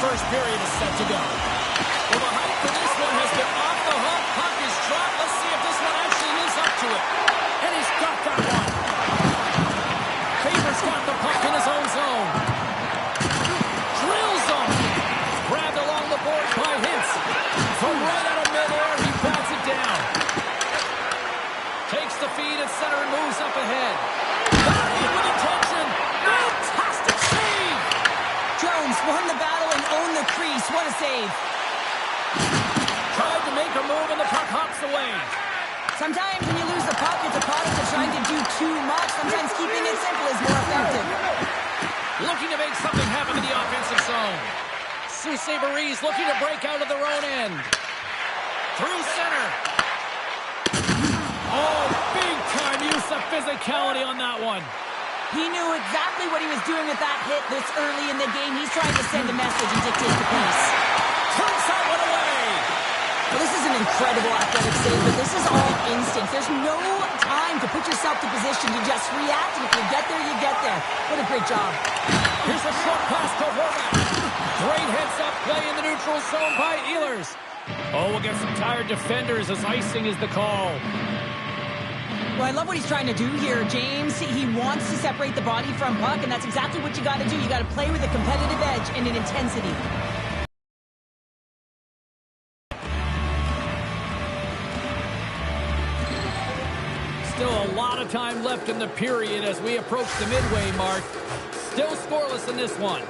first period is set to go. Well, the hype for this one has been off the hook. Puck is dropped. Let's see if this one actually lives up to it. And he's got that one. Faber's got the puck in his own zone. Drills him. Grabbed along the boards by Hintz. From right out of midair, he bats it down. Takes the feed at center and moves up ahead. Got it with intention. Fantastic save. Jones won the battle and owned the crease. What a save. Tried to make a move and the puck hops away. Sometimes when you lose the puck, it's a product of trying to do too much. Sometimes keeping it simple is more effective. Looking to make something happen in the offensive zone. Sioux Sabres looking to break out of their own end. Through center. Oh, big-time use of physicality on that one. He knew exactly what he was doing with that hit this early in the game. He's trying to send a message and dictate the pace. Turns that one away. Well, this is an incredible athletic save, but this is all instinct. There's no time to put yourself to position. You just react, and if you get there, you get there. What a great job. Here's a short pass to Horvath. Great heads-up play in the neutral zone by Ehlers. Oh, we'll get some tired defenders as icing is the call. Well, I love what he's trying to do here, James. He wants to separate the body from puck, and that's exactly what you got to do. You got to play with a competitive edge and an intensity. Still a lot of time left in the period as we approach the midway mark. Still scoreless in this one.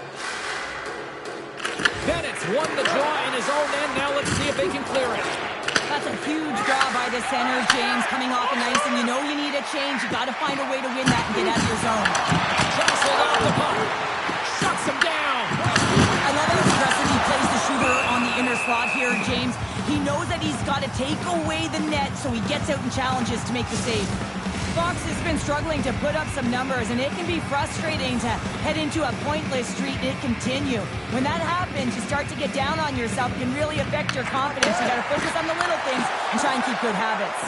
Bennett's won the draw in his own end. Now let's see if they can clear it. That's a huge draw by the center, James, coming off a nice, and you know you need a change. You got to find a way to win that and get out of your zone. Jostled out the puck. Shuts him down. I love how aggressive he plays the shooter on the inner slot here, James. He knows that he's got to take away the net, so he gets out and challenges to make the save. Fox has been struggling to put up some numbers, and it can be frustrating to head into a pointless streak and continue. When that happens, you start to get down on yourself. It can really affect your confidence. You got to focus on the little things and try and keep good habits.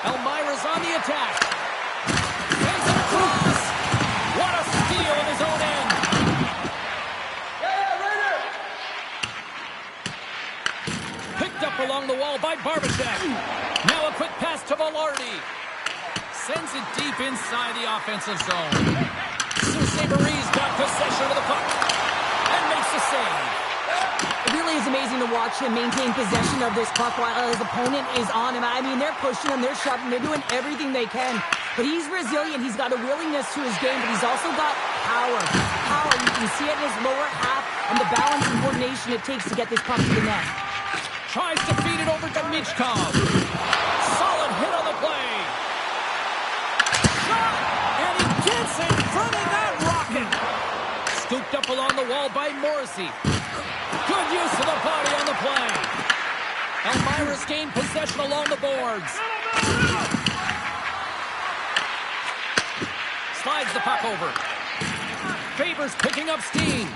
Elmira's on the attack. Takes it across. What a steal in his own end. Picked up along the wall by Barbashev. Now a quick pass to Velarde. Sends it deep inside the offensive zone. Sioux Sabres got possession of the puck and makes the save. It really is amazing to watch him maintain possession of this puck while his opponent is on him. I mean, they're pushing him, they're shoving, they're doing everything they can. But he's resilient. He's got a willingness to his game, but he's also got power. Power, you can see it in his lower half and the balance and coordination it takes to get this puck to the net. Tries to feed it over to Michkov. Solid hit on the play. Shot! And he gets in front of that rocket. Scooped up along the wall by Morrissey. Good use of the body on the play. Elmira's gained possession along the boards. Slides the puck over. Faber's picking up steam.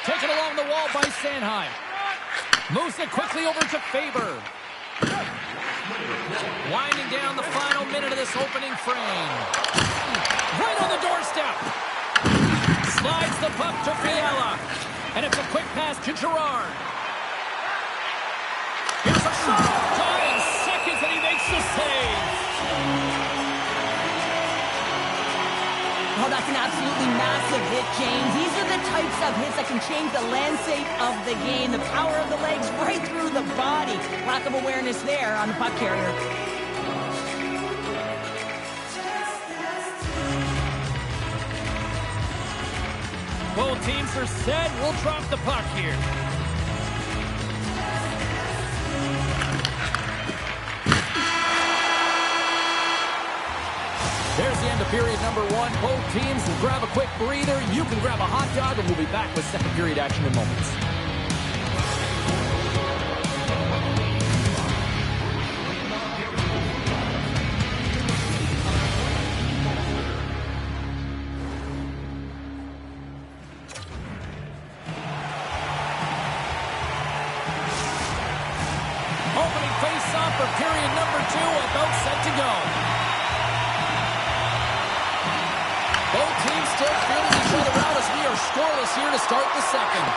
Taken along the wall by Sanheim. Moves it quickly over to Faber. Winding down the final minute of this opening frame. Right on the doorstep. Slides the puck to Fiala. And it's a quick pass to Girard. Here's a shot. 5 seconds and he makes the save. Oh, that's an absolutely massive hit, James. These are the types of hits that can change the landscape of the game. The power of the legs right through the body. Lack of awareness there on the puck carrier. Both teams are set. We'll drop the puck here. There's the end of period number 1. Both teams will grab a quick breather. You can grab a hot dog, and we'll be back with second period action in moments. Opening face-off for period number 2, about set to go. Both teams still feeling each other out as we are scoreless here to start the second.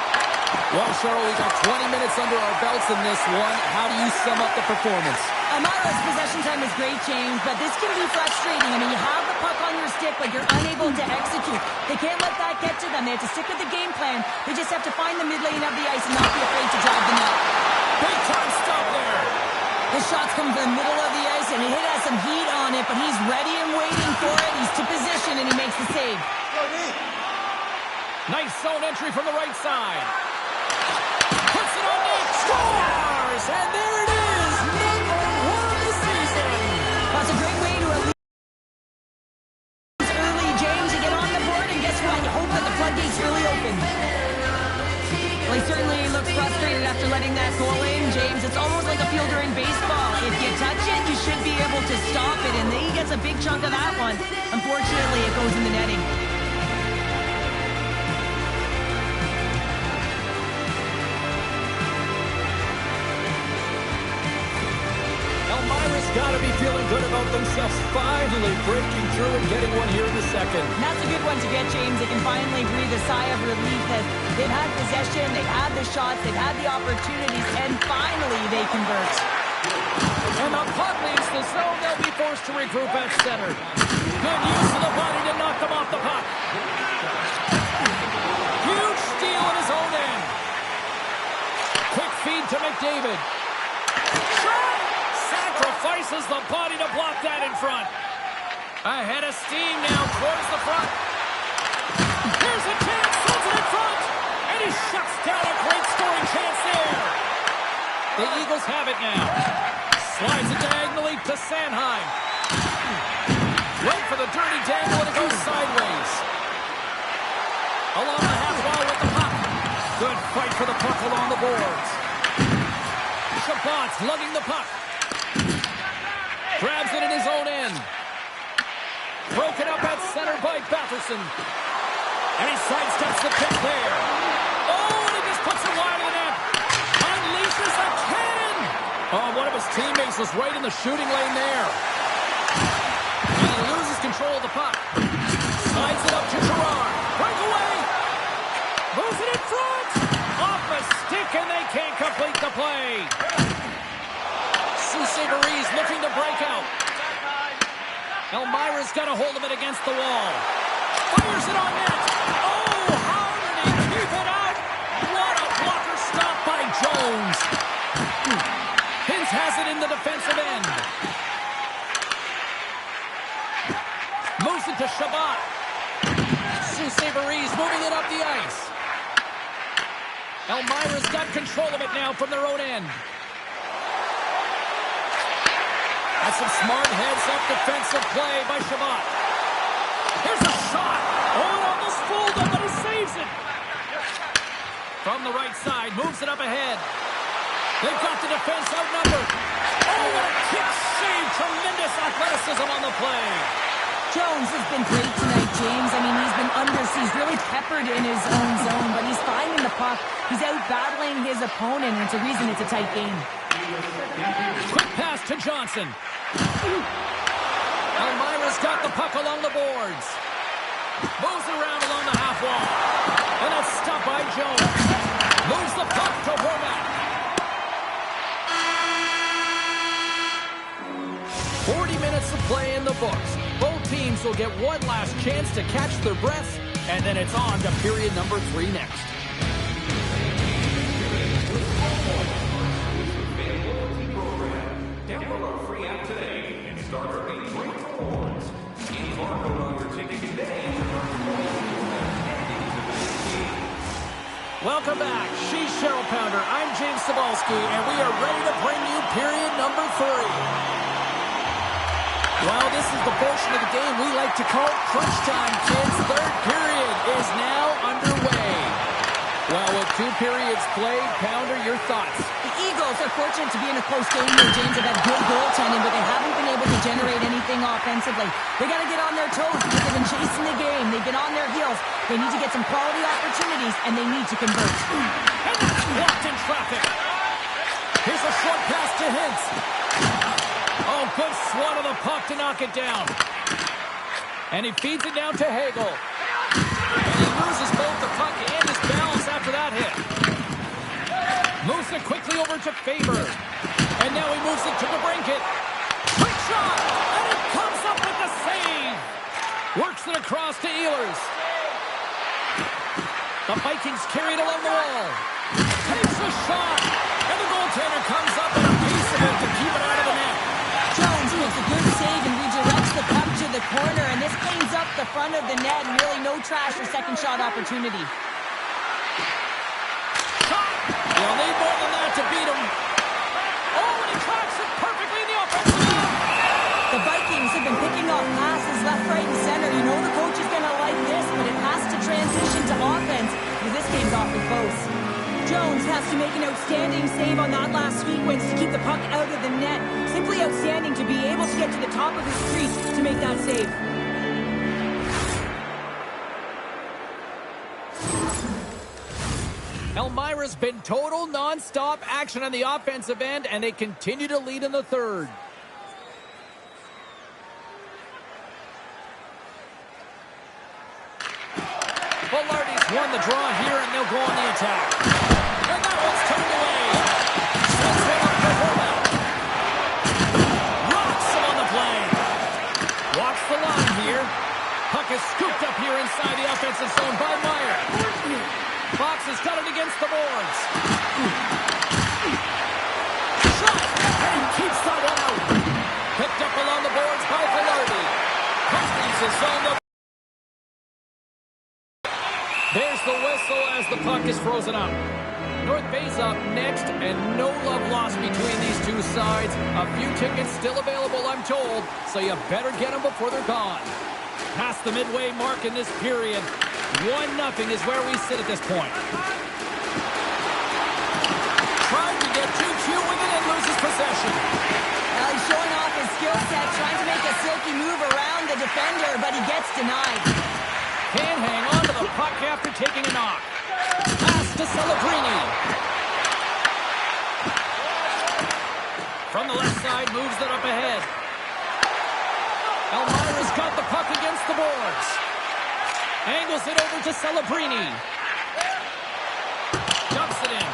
Well, Cheryl, we got 20 minutes under our belts in this one. How do you sum up the performance? Amara's possession time is great, James, but this can be frustrating. I mean, you have the puck on your stick, but you're unable to execute. They can't let that get to them. They have to stick with the game plan. They just have to find the mid lane of the ice and not be afraid to drive the net. Big time stop there. The shot's coming from the middle of the ice, and it has some heat on it, but he's ready and waiting for it. He's to position, and he makes the save. Nice zone entry from the right side. Puts it on net. Scores! And there it is. Number one of the season. That's a great way to at least early, James. You get on the board, and guess what? You hope that the floodgates really open. Well, he certainly looks frustrated after letting that goal in, James. It's almost like a field during baseball. If you touch it, you should be able to stop it, and he gets a big chunk of that one. Unfortunately, it goes in the netting. Elmira's got to be feeling good about themselves, finally breaking through and getting one here in the second. And that's a good one to get, James. They can finally breathe a sigh of relief as they've had possession, they've had the shots, they've had the opportunities, and finally they convert. And the puck leaves the zone. They'll be forced to regroup at center. Good use of the body to knock them off the puck. Huge steal in his own end. Quick feed to McDavid. Shot! Sacrifices the body to block that in front. Ahead of steam now towards the front. Here's a chance, sends it in front. And he shuts down a great scoring chance there. The Eagles have it now. Slides it diagonally to Sanheim. Right for the dirty dangle, and it goes sideways. Along the half wall with the puck. Good fight for the puck along the boards. Shabbat's lugging the puck. Grabs it in his own end. Broken up at center by Batherson. And he sidesteps the pick there. Oh, and he just puts it wide of the net. Unleashes a cannon. Oh, one of his teammates was right in the shooting lane there. And he loses control of the puck. Slides it up to Gerard. Breakaway. Moves it in front. Off a stick, and they can't complete the play. Saint-Mary's looking to break out. Elmira's got a hold of it against the wall. Fires it on net. Oh, how did he keep it out? What a blocker stop by Jones. Hintz has it in the defensive end. Moves it to Shabbat. Saint-Mary's moving it up the ice. Elmira's got control of it now from their own end. That's some smart heads-up defensive play by Shabbat. Here's a shot. Oh, it almost fooled him, but he saves it. From the right side, moves it up ahead. They've got the defense outnumbered. Oh, what a kick save. Tremendous athleticism on the play. Jones has been great tonight, James. I mean, he's been under siege, really peppered in his own zone, but he's finding the puck. He's out battling his opponent, and it's a reason it's a tight game. Quick pass to Johnson. Elmira's got the puck along the boards. Moves it around along the half wall. And it's stopped by Jones. Moves the puck to Horvath. 40 minutes of play in the books. Both teams will get one last chance to catch their breaths, and then it's on to period number 3 next. Welcome back. She's Cheryl Pounder. I'm James Cebulski, and we are ready to bring you period number 3. Well, this is the portion of the game we like to call crunch time, kids. Third period is now underway. Well, with 2 periods played, Pounder, your thoughts? The Eagles are fortunate to be in a close game here, James. They've had good goaltending, but they haven't been able to generate anything offensively. They got to get on their toes because they've been chasing the game. They've been on their heels. They need to get some quality opportunities, and they need to convert. And that's blocked in traffic. Here's a short pass to Hintz. Oh, good swat of the puck to knock it down. And he feeds it down to Hagel. And he loses both the puck and his advantage of favor. And now he moves it to the brinket. Quick shot, and it comes up with the save. Works it across to Ehlers. The Vikings carry it along the wall. Takes a shot, and the goaltender comes up with a piece of it to keep it out of the net. Jones makes a good save and redirects the puck to the corner, and this cleans up the front of the net, and really no trash or second shot opportunity. You'll need more than that to beat him. Oh, and he tracks it perfectly in the offensive zone. The Vikings have been picking off passes left, right, and center. You know the coach is going to like this, but it has to transition to offense because this game's awfully close. Jones has to make an outstanding save on that last sequence to keep the puck out of the net. Simply outstanding to be able to get to the top of his crease to make that save. Elmira's been total non-stop action on the offensive end, and they continue to lead in the third. Velarde's won the draw here, and they'll go on the attack. And that one's turned away. Sends him up for Horvat. Rocks him on the play. Watch the line here. Puck is scooped up here inside the offensive zone by Meyer. Fox has got it against the boards. Shot! And he keeps that one out. Picked up along the boards by Velarde. Puck leaves his zone. There's the whistle as the puck is frozen up. North Bay's up next, and no love lost between these two sides. A few tickets still available, I'm told, so you better get them before they're gone. Past the midway mark in this period, 1-0 is where we sit at this point. Trying to get too cute with it and loses possession. Well, he's showing off his skill set, trying to make a silky move around the defender, but he gets denied. Can't hang on to the puck after taking a knock. Pass to Celebrini. From the left side, moves it up ahead. Elmira's got the puck against the boards. Angles it over to Celebrini. Dumps it in.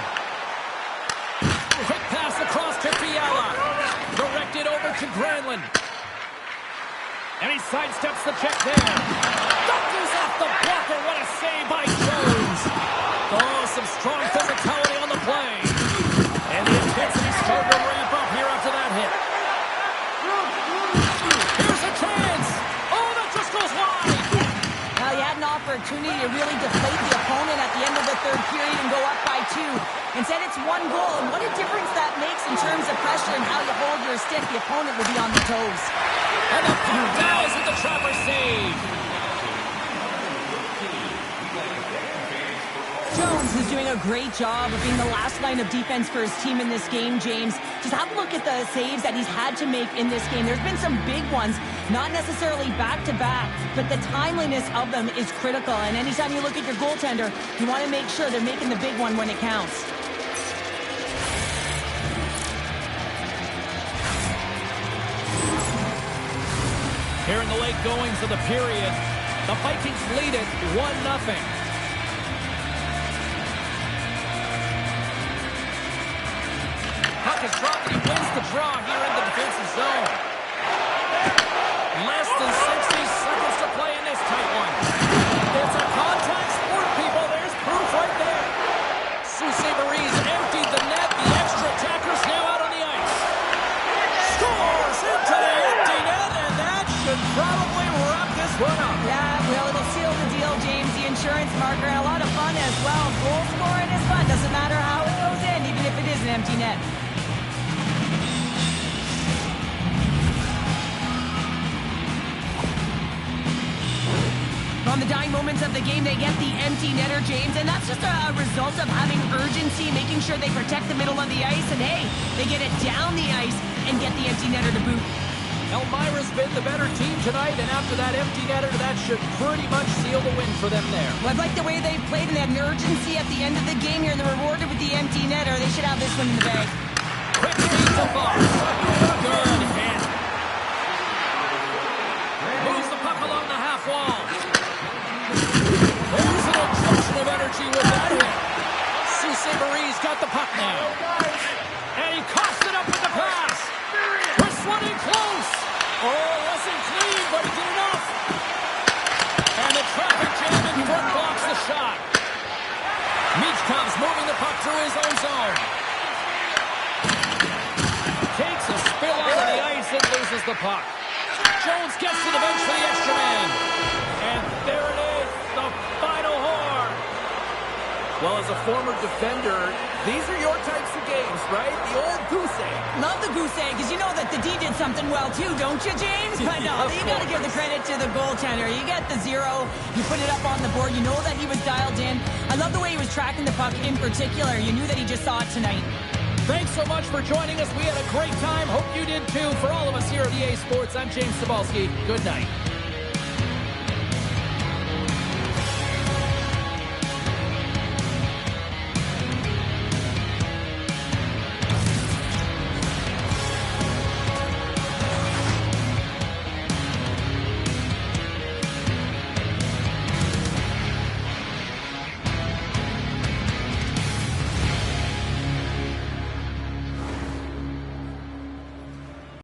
Quick pass across to Fiala. Directed over to Granlund. And he sidesteps the check there. Dunkers off the blocker. What a save by Jones. Oh, some strong physicality on the play. And the intensity started to ramp up here after that hit. Here's a chance. Oh, that just goes wide. Now he had an opportunity to really deflate the opponent at the end of the third period and go up by 2. Instead, it's 1 goal. And what a difference that makes in terms of pressure and how you hold your stick. The opponent will be on the toes. And the puck dies with the trapper save. Jones is doing a great job of being the last line of defense for his team in this game, James. Just have a look at the saves that he's had to make in this game. There's been some big ones, not necessarily back-to-back, but the timeliness of them is critical. And anytime you look at your goaltender, you want to make sure they're making the big one when it counts. Here in the late goings of the period, the Vikings lead it 1-0. Puck is dropped, and he wins the draw here in the defensive zone. Less than 60 seconds to play in this tight one. It's a contact sport, people. There's proof right there. Saint-Maurice emptied the net. The extra attacker's now out on the ice. Scores into the empty net, and that should probably wrap this one up. Yeah, well, it'll seal the deal, James. The insurance marker, and a lot of fun as well. Goal scoring is fun. Doesn't matter how it goes in, even if it is an empty net. On the dying moments of the game, they get the empty netter, James, and that's just a result of having urgency, making sure they protect the middle of the ice, and hey, they get it down the ice and get the empty netter to boot. Elmira's been the better team tonight, and after that empty netter, that should pretty much seal the win for them there. Well, I like the way they've played, and they had an urgency at the end of the game here, and they're rewarded with the empty netter. They should have this one in the bag. Quick feed to Fox. Good hit. Moves the puck along the half wall. There's an explosion of energy with that hit. Saint-Marie's got the puck now. comes, moving the puck through his own zone. Takes a spill onto the ice and loses the puck. Jones gets to the bench for the extra man. And there it is, the final horn. Well, as a former defender, these are your types of games, right? The old goose egg. Love the goose egg, because you know that the D did something well too, don't you, James? But no, you got to give the credit to the goaltender. You get the 0, you put it up on the board, you know that he was dialed in. I love the way he was tracking the puck in particular. You knew that he just saw it tonight. Thanks so much for joining us. We had a great time. Hope you did too. For all of us here at EA Sports, I'm James Cebulski. Good night.